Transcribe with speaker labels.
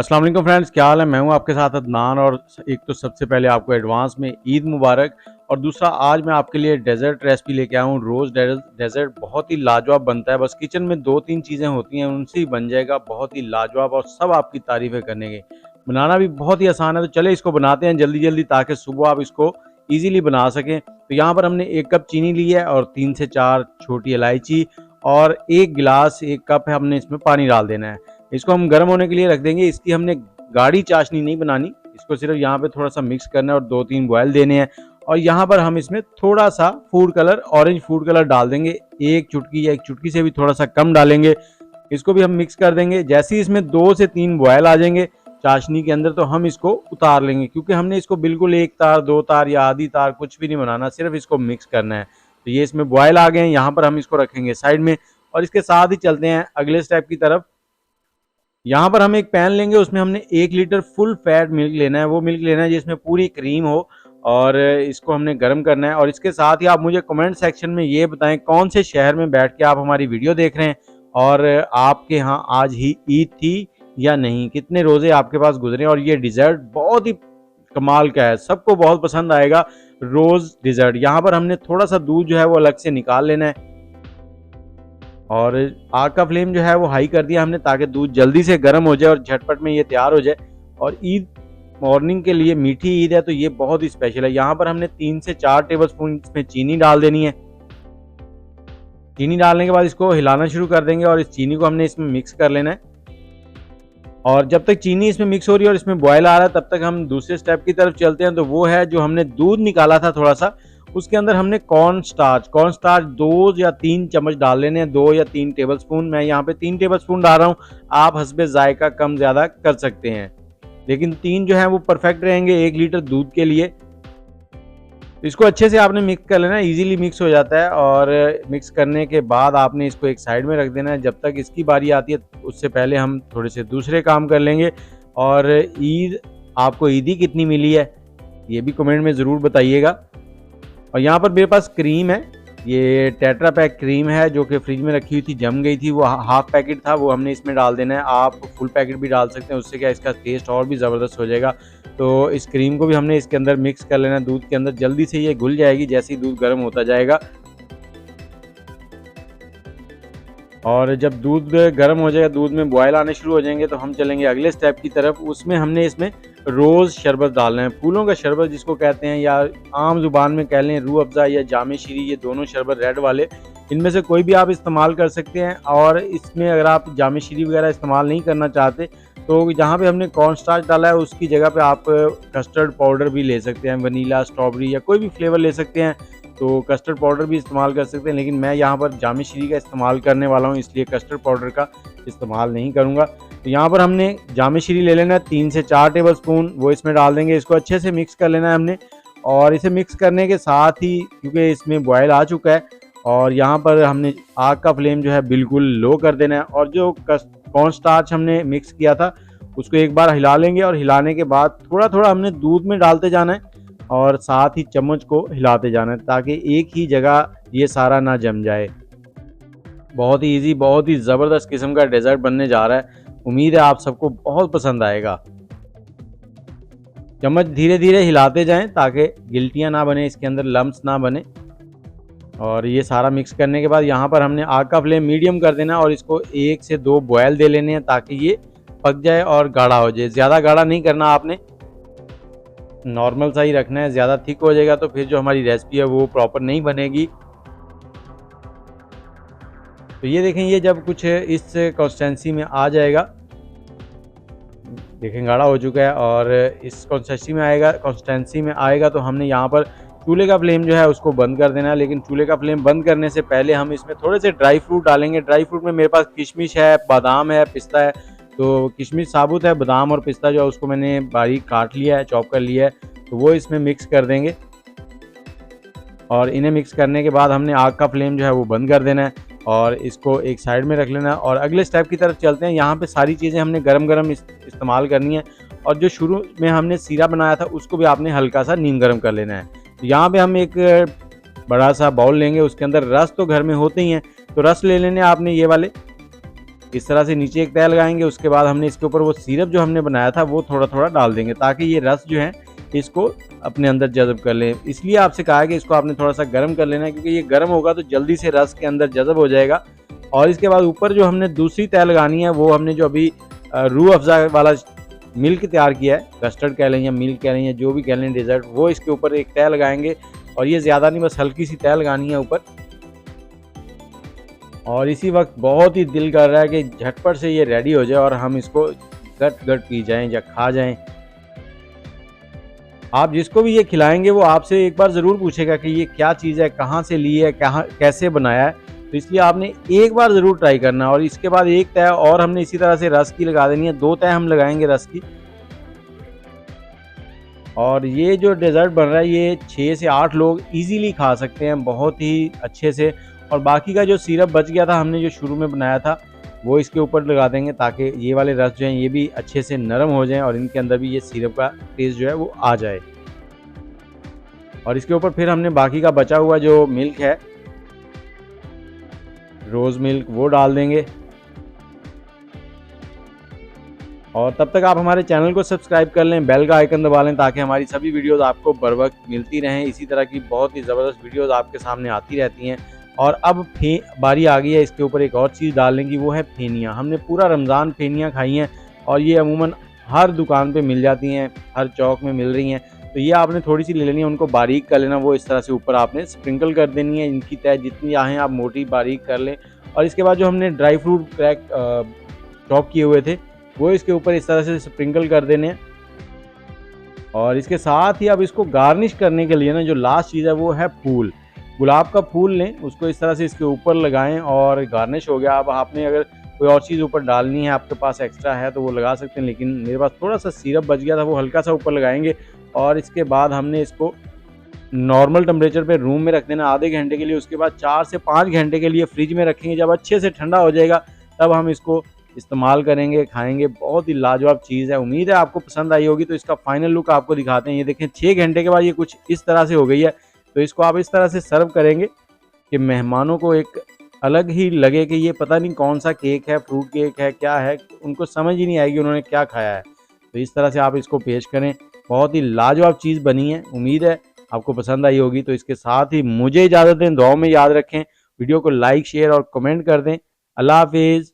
Speaker 1: अस्सलाम वालेकुम फ्रेंड्स, क्या हाल है। मैं हूं आपके साथ अदनान। और एक तो सबसे पहले आपको एडवांस में ईद मुबारक, और दूसरा आज मैं आपके लिए डेजर्ट रेसिपी लेके आया हूं। रोज़ डेजर्ट बहुत ही लाजवाब बनता है। बस किचन में 2-3 चीज़ें होती हैं, उनसे ही बन जाएगा बहुत ही लाजवाब, और सब आपकी तारीफ़ें करने के। बनाना भी बहुत ही आसान है, तो चले इसको बनाते हैं जल्दी जल्दी, ताकि सुबह आप इसको ईज़िली बना सकें। तो यहाँ पर हमने 1 कप चीनी ली है और 3 से 4 छोटी इलायची, और 1 गिलास 1 कप है हमने इसमें पानी डाल देना है। इसको हम गर्म होने के लिए रख देंगे। इसकी हमने गाढ़ी चाशनी नहीं बनानी, इसको सिर्फ यहाँ पे थोड़ा सा मिक्स करना है और 2-3 बॉयल देने हैं। और यहाँ पर हम इसमें थोड़ा सा food colour, orange food colour डाल देंगे, 1 चुटकी या 1 चुटकी से भी थोड़ा सा कम डालेंगे। इसको भी हम मिक्स कर देंगे। जैसे ही इसमें 2 से 3 बॉयल आ जाएंगे चाशनी के अंदर, तो हम इसको उतार लेंगे, क्योंकि हमने इसको बिल्कुल 1 तार 2 तार या आधी तार कुछ भी नहीं बनाना, सिर्फ इसको मिक्स करना है। तो ये इसमें बॉयल आ गए हैं, यहाँ पर हम इसको रखेंगे साइड में। और इसके साथ ही चलते हैं अगले स्टेप की तरफ। यहाँ पर हम एक पैन लेंगे, उसमें हमने 1 लीटर फुल फैट मिल्क लेना है। वो मिल्क लेना है जिसमें पूरी क्रीम हो, और इसको हमने गर्म करना है। और इसके साथ ही आप मुझे कमेंट सेक्शन में ये बताएं कौन से शहर में बैठ के आप हमारी वीडियो देख रहे हैं, और आपके यहाँ आज ही ईद थी या नहीं, कितने रोज़े आपके पास गुजरे। और ये डिज़र्ट बहुत ही कमाल का है, सबको बहुत पसंद आएगा रोज़ डिज़र्ट। यहाँ पर हमने थोड़ा सा दूध जो है वो अलग से निकाल लेना है, और आग का फ्लेम जो है वो हाई कर दिया हमने, ताकि दूध जल्दी से गर्म हो जाए और झटपट में ये तैयार हो जाए। और ईद मॉर्निंग के लिए, मीठी ईद है तो ये बहुत ही स्पेशल है। यहाँ पर हमने 3 से 4 टेबलस्पून इसमें चीनी डाल देनी है। चीनी डालने के बाद इसको हिलाना शुरू कर देंगे, और इस चीनी को हमने इसमें मिक्स कर लेना है। और जब तक चीनी इसमें मिक्स हो रही है और इसमें बॉयल आ रहा है, तब तक हम दूसरे स्टेप की तरफ चलते हैं। तो वो है जो हमने दूध निकाला था थोड़ा सा, उसके अंदर हमने कॉर्न स्टार्च 2 या 3 चम्मच डाल लेने हैं, 2 या 3 टेबलस्पून। मैं यहाँ पे 3 टेबलस्पून डाल रहा हूँ, आप हस्बे जायका कम ज़्यादा कर सकते हैं, लेकिन 3 जो है वो परफेक्ट रहेंगे 1 लीटर दूध के लिए। तो इसको अच्छे से आपने मिक्स कर लेना है, इजीली मिक्स हो जाता है। और मिक्स करने के बाद आपने इसको एक साइड में रख देना है। जब तक इसकी बारी आती है, उससे पहले हम थोड़े से दूसरे काम कर लेंगे। और ईद आपको ईदी कितनी मिली है ये भी कमेंट में ज़रूर बताइएगा। और यहाँ पर मेरे पास क्रीम है, ये टेट्रा पैक क्रीम है, जो कि फ्रिज में रखी हुई थी, जम गई थी। वो हाफ पैकेट था, वो हमने इसमें डाल देना है। आप फुल पैकेट भी डाल सकते हैं, उससे क्या इसका टेस्ट और भी ज़बरदस्त हो जाएगा। तो इस क्रीम को भी हमने इसके अंदर मिक्स कर लेना है दूध के अंदर। जल्दी से ये घुल जाएगी जैसे ही दूध गर्म होता जाएगा। और जब दूध गर्म हो जाएगा, दूध में बॉयल आने शुरू हो जाएंगे, तो हम चलेंगे अगले स्टेप की तरफ। उसमें हमने इसमें रोज़ शरबत डालना है, फूलों का शरबत जिसको कहते हैं, या आम जुबान में कह लें रूह अफ़ज़ा या जामे शीरी, ये दोनों शरबत रेड वाले, इनमें से कोई भी आप इस्तेमाल कर सकते हैं। और इसमें अगर आप जामे शीरी वगैरह इस्तेमाल नहीं करना चाहते, तो जहाँ पे हमने कॉर्न स्टार्च डाला है उसकी जगह पे आप कस्टर्ड पाउडर भी ले सकते हैं, वनीला, स्ट्रॉबेरी या कोई भी फ्लेवर ले सकते हैं। तो कस्टर्ड पाउडर भी इस्तेमाल कर सकते हैं, लेकिन मैं यहाँ पर जामे शीरी का इस्तेमाल करने वाला हूँ, इसलिए कस्टर्ड पाउडर का इस्तेमाल नहीं करूँगा। तो यहाँ पर हमने जामे शीरी ले लेना है 3 से 4 टेबलस्पून, वो इसमें डाल देंगे। इसको अच्छे से मिक्स कर लेना है हमने। और इसे मिक्स करने के साथ ही, क्योंकि इसमें बॉयल आ चुका है, और यहाँ पर हमने आग का फ्लेम जो है बिल्कुल लो कर देना है। और जो कॉर्न स्टार्च हमने मिक्स किया था उसको एक बार हिला लेंगे, और हिलाने के बाद थोड़ा थोड़ा हमने दूध में डालते जाना है, और साथ ही चम्मच को हिलाते जाना है, ताकि एक ही जगह ये सारा ना जम जाए। बहुत ही इजी, बहुत ही ज़बरदस्त किस्म का डेजर्ट बनने जा रहा है। उम्मीद है आप सबको बहुत पसंद आएगा। चम्मच धीरे धीरे हिलाते जाएं, ताकि गिल्टियाँ ना बने, इसके अंदर लम्प्स ना बने। और ये सारा मिक्स करने के बाद यहाँ पर हमने आग का फ्लेम मीडियम कर देना, और इसको 1 से 2 बॉयल दे लेने हैं, ताकि ये पक जाए और गाढ़ा हो जाए। ज़्यादा गाढ़ा नहीं करना आपने, नॉर्मल सा ही रखना है। ज़्यादा थिक हो जाएगा तो फिर जो हमारी रेसिपी है वो प्रॉपर नहीं बनेगी। तो ये देखें, ये जब कुछ इस कंसिस्टेंसी में आ जाएगा, देखें गाढ़ा हो चुका है, और इस कंसिस्टेंसी में आएगा तो हमने यहाँ पर चूल्हे का फ्लेम जो है उसको बंद कर देना है। लेकिन चूल्हे का फ्लेम बंद करने से पहले हम इसमें थोड़े से ड्राई फ्रूट डालेंगे। ड्राई फ्रूट में मेरे पास किशमिश है, बादाम है, पिस्ता है। तो किशमिश साबुत है, बादाम और पिस्ता जो है उसको मैंने बारीक काट लिया है, चॉप कर लिया है, तो वो इसमें मिक्स कर देंगे। और इन्हें मिक्स करने के बाद हमने आग का फ्लेम जो है वो बंद कर देना है, और इसको एक साइड में रख लेना है। और अगले स्टेप की तरफ चलते हैं। यहाँ पे सारी चीज़ें हमने गरम गरम इस्तेमाल करनी है। और जो शुरू में हमने सीरा बनाया था उसको भी आपने हल्का सा नीम गर्म कर लेना है। तो यहाँ पे हम एक बड़ा सा बाउल लेंगे, उसके अंदर रस तो घर में होते ही हैं, तो रस ले लेने आपने ये वाले। इस तरह से नीचे एक तह लगाएंगे। उसके बाद हमने इसके ऊपर वो सिरप जो हमने बनाया था वो थोड़ा थोड़ा डाल देंगे, ताकि ये रस जो है इसको अपने अंदर जज़ब कर ले। इसलिए आपसे कहा है कि इसको आपने थोड़ा सा गर्म कर लेना है, क्योंकि ये गर्म होगा तो जल्दी से रस के अंदर जज़ब हो जाएगा। और इसके बाद ऊपर जो हमने दूसरी तह लगानी है, वो हमने जो अभी रूह अफ़ज़ा वाला मिल्क तैयार किया है, कस्टर्ड कह लें या मिल्क कह लें या जो भी कह लें डेजर्ट, वो इसके ऊपर एक तह लगाएंगे। और ये ज़्यादा नहीं, बस हल्की सी तह लगानी है ऊपर। और इसी वक्त बहुत ही दिल कर रहा है कि झटपट से ये रेडी हो जाए और हम इसको गट गट पी जाएं या खा जाएं। आप जिसको भी ये खिलाएंगे वो आपसे एक बार ज़रूर पूछेगा कि ये क्या चीज़ है, कहाँ से ली है, कहाँ कैसे बनाया है। तो इसलिए आपने एक बार ज़रूर ट्राई करना है। और इसके बाद एक तह और हमने इसी तरह से रस की लगा देनी है, 2 तह हम लगाएंगे रस की। और ये जो डेज़र्ट बन रहा है ये 6 से 8 लोग इजीली खा सकते हैं बहुत ही अच्छे से। और बाकी का जो सिरप बच गया था हमने जो शुरू में बनाया था वो इसके ऊपर लगा देंगे, ताकि ये वाले रस जो हैं ये भी अच्छे से नरम हो जाएं और इनके अंदर भी ये सिरप का टेस्ट जो है वो आ जाए। और इसके ऊपर फिर हमने बाकी का बचा हुआ जो मिल्क है, रोज़ मिल्क, वो डाल देंगे। और तब तक आप हमारे चैनल को सब्सक्राइब कर लें, बेल का आइकन दबा लें, ताकि हमारी सभी वीडियोस आपको बर वक्त मिलती रहें। इसी तरह की बहुत ही ज़बरदस्त वीडियोस आपके सामने आती रहती हैं। और अब बारी आ गई है इसके ऊपर एक और चीज़ डालने की, वो है फेनियाँ। हमने पूरा रमज़ान फेनियाँ खाई हैं और ये अमूमन हर दुकान पे मिल जाती हैं, हर चौक में मिल रही हैं। तो ये आपने थोड़ी सी ले लेनी है, उनको बारीक कर लेना, वो इस तरह से ऊपर आपने स्प्रिंकल कर देनी है। इनकी तह जितनी चाहें आप मोटी बारीक कर लें। और इसके बाद जो हमने ड्राई फ्रूट क्रैक चॉप किए हुए थे वो इसके ऊपर इस तरह से स्प्रिंकल कर देने हैं। और इसके साथ ही अब इसको गार्निश करने के लिए ना जो लास्ट चीज़ है वो है फूल। गुलाब का फूल लें, उसको इस तरह से इसके ऊपर लगाएं और गार्निश हो गया। अब आपने अगर कोई और चीज़ ऊपर डालनी है, आपके पास एक्स्ट्रा है तो वो लगा सकते हैं, लेकिन मेरे पास थोड़ा सा सिरप बच गया था, वो हल्का सा ऊपर लगाएंगे। और इसके बाद हमने इसको नॉर्मल टेम्परेचर पे रूम में रख देना आधे घंटे के लिए। उसके बाद 4 से 5 घंटे के लिए फ्रिज में रखेंगे। जब अच्छे से ठंडा हो जाएगा तब हम इसको इस्तेमाल करेंगे, खाएंगे। बहुत ही लाजवाब चीज़ है। उम्मीद है आपको पसंद आई होगी। तो इसका फाइनल लुक आपको दिखाते हैं। ये देखें 6 घंटे के बाद ये कुछ इस तरह से हो गई है। तो इसको आप इस तरह से सर्व करेंगे कि मेहमानों को एक अलग ही लगे कि ये पता नहीं कौन सा केक है, फ्रूट केक है, क्या है, उनको समझ ही नहीं आएगी उन्होंने क्या खाया है। तो इस तरह से आप इसको पेश करें। बहुत ही लाजवाब चीज़ बनी है। उम्मीद है आपको पसंद आई होगी। तो इसके साथ ही मुझे इजाज़त दें, दुआओं में याद रखें, वीडियो को लाइक शेयर और कमेंट कर दें। अल्लाह हाफिज़।